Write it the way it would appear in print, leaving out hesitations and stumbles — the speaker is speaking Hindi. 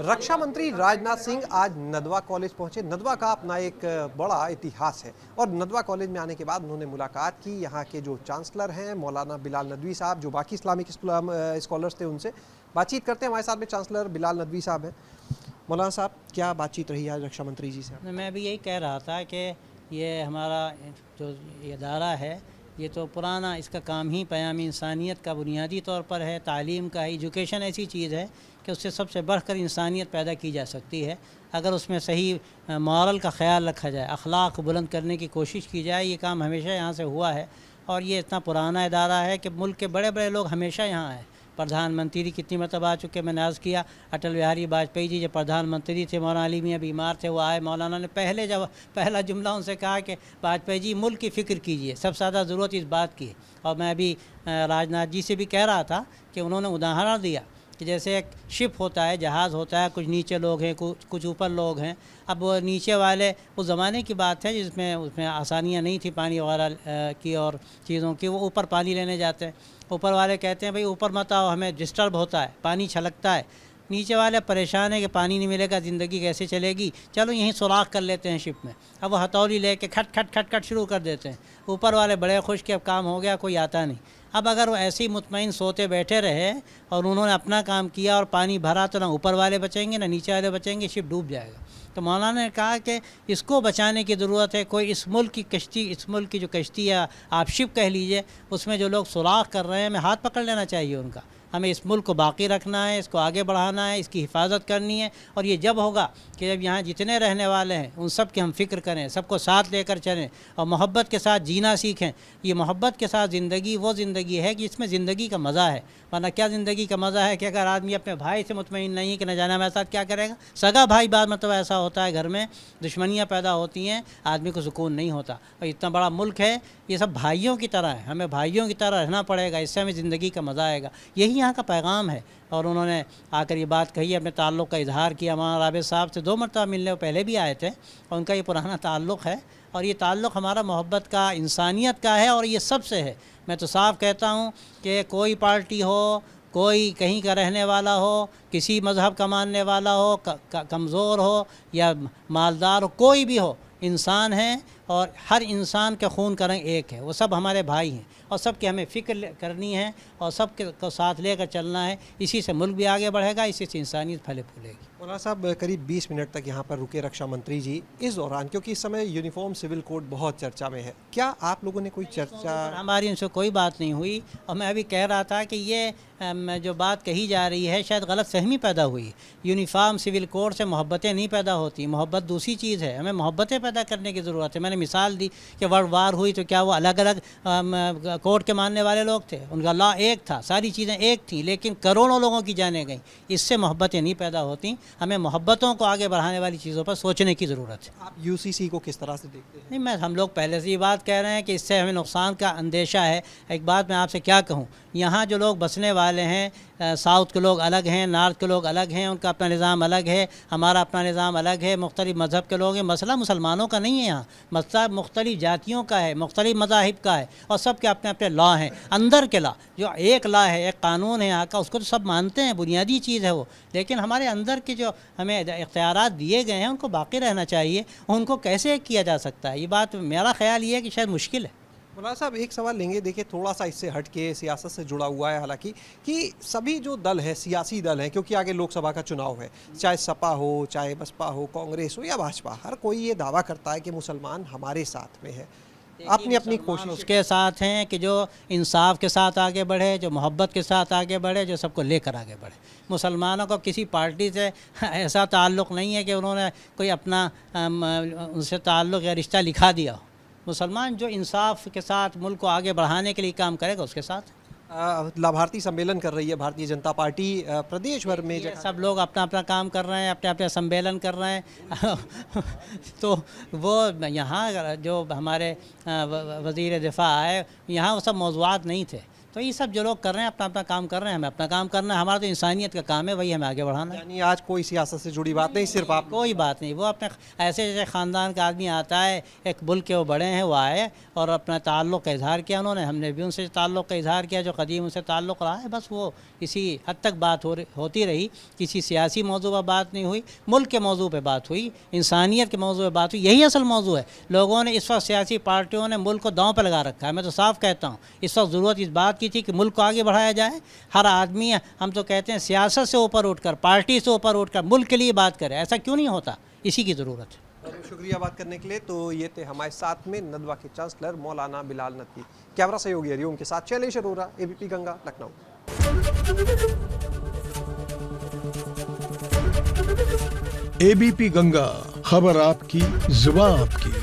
रक्षा मंत्री राजनाथ सिंह आज नदवा कॉलेज पहुंचे। नदवा का अपना एक बड़ा इतिहास है और नदवा कॉलेज में आने के बाद उन्होंने मुलाकात की यहाँ के जो चांसलर हैं मौलाना बिलाल नदवी साहब, जो बाकी इस्लामिक स्कॉलर्स थे उनसे बातचीत करते हैं। हमारे साथ में चांसलर बिलाल नदवी साहब हैं। मौलाना साहब, क्या बातचीत रही आज रक्षा मंत्री जी से? मैं भी यही कह रहा था कि ये हमारा जो इदारा है ये तो पुराना, इसका काम ही क़याम इंसानियत का बुनियादी तौर पर है। तालीम का एजुकेशन ऐसी चीज़ है कि उससे सबसे बढ़कर इंसानियत पैदा की जा सकती है अगर उसमें सही मॉरल का ख़याल रखा जाए, अखलाक को बुलंद करने की कोशिश की जाए। ये काम हमेशा यहाँ से हुआ है और ये इतना पुराना इदारा है कि मुल्क के बड़े बड़े लोग हमेशा यहाँ आए। प्रधानमंत्री कितनी मरतबा आ चुके, मैंने अर्ज़ किया। अटल बिहारी वाजपेयी जी जब प्रधानमंत्री थे, मौलाना अली मियां बीमार थे, वो आए। मौलाना ने पहला जुमला उनसे कहा कि वाजपेयी जी मुल्क की फ़िक्र कीजिए, सबसे ज़्यादा ज़रूरत इस बात की है। और मैं अभी राजनाथ जी से भी कह रहा था कि उन्होंने उदाहरण दिया कि जैसे एक शिप होता है, जहाज़ होता है, कुछ नीचे लोग हैं, कुछ ऊपर लोग हैं। अब वो नीचे वाले उस ज़माने की बात है जिसमें उसमें आसानियाँ नहीं थी पानी वगैरह की और चीज़ों की। वो ऊपर पानी लेने जाते हैं, ऊपर वाले कहते हैं भाई ऊपर मत आओ, हमें डिस्टर्ब होता है, पानी छलकता है। नीचे वाले परेशान है कि पानी नहीं मिलेगा, ज़िंदगी कैसे चलेगी, चलो यहीं सुराख कर लेते हैं शिप में। अब वो हथौड़ी लेके खट खट खट खट शुरू कर देते हैं। ऊपर वाले बड़े खुश कि अब काम हो गया, कोई आता नहीं। अब अगर वो ऐसे ही मुतमईन सोते बैठे रहे और उन्होंने अपना काम किया और पानी भरा, तो ना ऊपर वाले बचेंगे ना नीचे वाले बचेंगे, शिप डूब जाएगा। तो मौलाना ने कहा कि इसको बचाने की ज़रूरत है। कोई इस मुल्क की कश्ती, इस मुल्क की जो कश्ती है, आप शिप कह लीजिए, उसमें जो लोग सुराख कर रहे हैं, हमें हाथ पकड़ लेना चाहिए उनका। हमें इस मुल्क को बाकी रखना है, इसको आगे बढ़ाना है, इसकी हिफाजत करनी है। और ये जब होगा कि जब यहाँ जितने रहने वाले हैं उन सब की हम फ़िक्र करें, सबको साथ लेकर चलें और मोहब्बत के साथ जीना सीखें। ये मोहब्बत के साथ ज़िंदगी वो ज़िंदगी है कि इसमें ज़िंदगी का मज़ा है। वरना क्या ज़िंदगी का मज़ा है कि अगर आदमी अपने भाई से मुतमईन नहीं है कि न जाने हमारे साथ क्या करेगा। सगा भाई बाद मतलब ऐसा होता है, घर में दुश्मनियाँ पैदा होती हैं, आदमी को सुकून नहीं होता। और इतना बड़ा मुल्क है, ये सब भाइयों की तरह है, हमें भाइयों की तरह रहना पड़ेगा, इससे हमें ज़िंदगी का मज़ा आएगा। यही यहाँ का पैगाम है। और उन्होंने आकर ये बात कही, अपने ताल्लुक़ का इजहार किया। मौलाना राबित साहब से 2 मरतबा मिलने, वो पहले भी आए थे और उनका ये पुराना ताल्लुक़ है। और ये ताल्लुक़ हमारा मोहब्बत का, इंसानियत का है और ये सबसे है। मैं तो साफ़ कहता हूँ कि कोई पार्टी हो, कोई कहीं का रहने वाला हो, किसी मज़हब का मानने वाला हो, कमज़ोर हो या मालदार हो, कोई भी हो, इंसान है और हर इंसान के खून का रंग एक है। वो सब हमारे भाई हैं और सब की हमें फ़िक्र करनी है और सब को साथ लेकर चलना है। इसी से मुल्क भी आगे बढ़ेगा, इसी से इंसानियत फले फूलेगी। मौलाना साहब, करीब 20 मिनट तक यहाँ पर रुके रक्षा मंत्री जी। इस दौरान, क्योंकि इस समय यूनिफॉर्म सिविल कोड बहुत चर्चा में है, क्या आप लोगों ने कोई चर्चा? हमारी उनसे कोई बात नहीं हुई। और मैं अभी कह रहा था कि ये जो बात कही जा रही है शायद गलत फहमी पैदा हुई। यूनिफॉर्म सिविल कोड से मोहब्बतें नहीं पैदा होती, मोहब्बत दूसरी चीज़ है। हमें मोहब्बतें पैदा करने की ज़रूरत है। मैंने मिसाल दी कि वर्ल्ड वार हुई तो क्या वो अलग अलग कोड के मानने वाले लोग थे? उनका लॉ एक था, सारी चीज़ें एक थी, लेकिन करोड़ों लोगों की जानें गई। इससे मोहब्बतें नहीं पैदा होती। हमें मोहब्बतों को आगे बढ़ाने वाली चीज़ों पर सोचने की ज़रूरत है। आप यूसीसी को किस तरह से देखते हैं? नहीं, हम लोग पहले से ये बात कह रहे हैं कि इससे हमें नुकसान का अंदेशा है। एक बात मैं आपसे क्या कहूँ, यहाँ जो लोग बसने वाले हैं, साउथ के लोग अलग हैं, नॉर्थ के लोग अलग हैं, उनका अपना निज़ाम अलग है, हमारा अपना निज़ाम अलग है, मुख्तलिफ़ मज़हब के लोग हैं। मसला मुसलमानों का नहीं है यहाँ, मसला मुख्तलिफ़ जातियों का है, मुख्तलिफ़ मज़ाहिब का है और सब के अपने अपने लॉ हैं। अंदर के लॉ, जो एक लॉ है, एक कानून है यहाँ का, उसको तो सब मानते हैं, बुनियादी चीज़ है वो। लेकिन हमारे अंदर के जो हमें इख्तियारात दिए गए हैं उनको बाकी रहना चाहिए। उनको कैसे किया जा सकता है, ये बात मेरा ख़्याल ये है कि शायद मुश्किल है। मौलाना साहब, एक सवाल लेंगे। देखिए, थोड़ा सा इससे हट के सियासत से जुड़ा हुआ है, हालांकि कि सभी जो दल हैं, सियासी दल हैं, क्योंकि आगे लोकसभा का चुनाव है, चाहे सपा हो, चाहे बसपा हो, कांग्रेस हो या भाजपा, हर कोई ये दावा करता है कि मुसलमान हमारे साथ में है। अपनी अपनी कोशिश उसके साथ हैं कि जो इंसाफ के साथ आगे बढ़े, जो मोहब्बत के साथ आगे बढ़े, जो सबको लेकर आगे बढ़े। मुसलमानों को किसी पार्टी से ऐसा ताल्लुक़ नहीं है कि उन्होंने कोई अपना उनसे ताल्लुक़ या रिश्ता लिखा दिया हो। मुसलमान जो इंसाफ के साथ मुल्क को आगे बढ़ाने के लिए काम करेगा उसके साथ। लाभार्थी सम्मेलन कर रही है भारतीय जनता पार्टी प्रदेश भर में। सब लोग अपना अपना काम कर रहे हैं, अपने अपने सम्मेलन कर रहे हैं तो वो यहाँ जो हमारे वज़ीर दिफ़ा आए, यहाँ वो सब मौज़ूआत नहीं थे। तो ये सब जो लोग कर रहे हैं अपना अपना काम कर रहे हैं, हमें अपना काम करना है, हमारा तो इंसानियत का काम है, वही हमें आगे बढ़ाना है। यानी आज कोई सियासत से जुड़ी बात नहीं, सिर्फ आप कोई बात नहीं, वो अपने ऐसे जैसे ख़ानदान का आदमी आता है, एक मुल्क के वो बड़े हैं, वो आए और अपना ताल्लुक़ का इजहार किया उन्होंने, हमने भी उनसे ताल्लुक़ का इजहार किया, जो कदीम उनसे ताल्लुक़ रहा है, बस वो इसी हद तक बात होती रही, किसी सियासी मौजू पर बात नहीं हुई, मुल्क के मौजू पर बात हुई, इंसानियत के मौजू पर बात हुई, यही असल मौजू है। लोगों ने इस वक्त सियासी पार्टियों ने मुल्क को दांव पर लगा रखा है। मैं तो साफ कहता हूँ, इस वक्त ज़रूरत इस बात की थी कि मुल्क को आगे बढ़ाया जाए। हर आदमी, हम तो कहते हैं सियासत से ऊपर उठकर, पार्टी से ऊपर उठकर मुल्क के लिए बात करे। ऐसा क्यों नहीं होता? इसी की ज़रूरत है। बहुत शुक्रिया बात करने के लिए। तो ये थे हमारे साथ में नदवा के चांसलर मौलाना बिलाल नदवी। कैमरा सहयोगी हरिओम के साथ शैलेश अरोरा, एबीपी गंगा, लखनऊ। एबीपी गंगा, खबर आपकी, जुबान आपकी।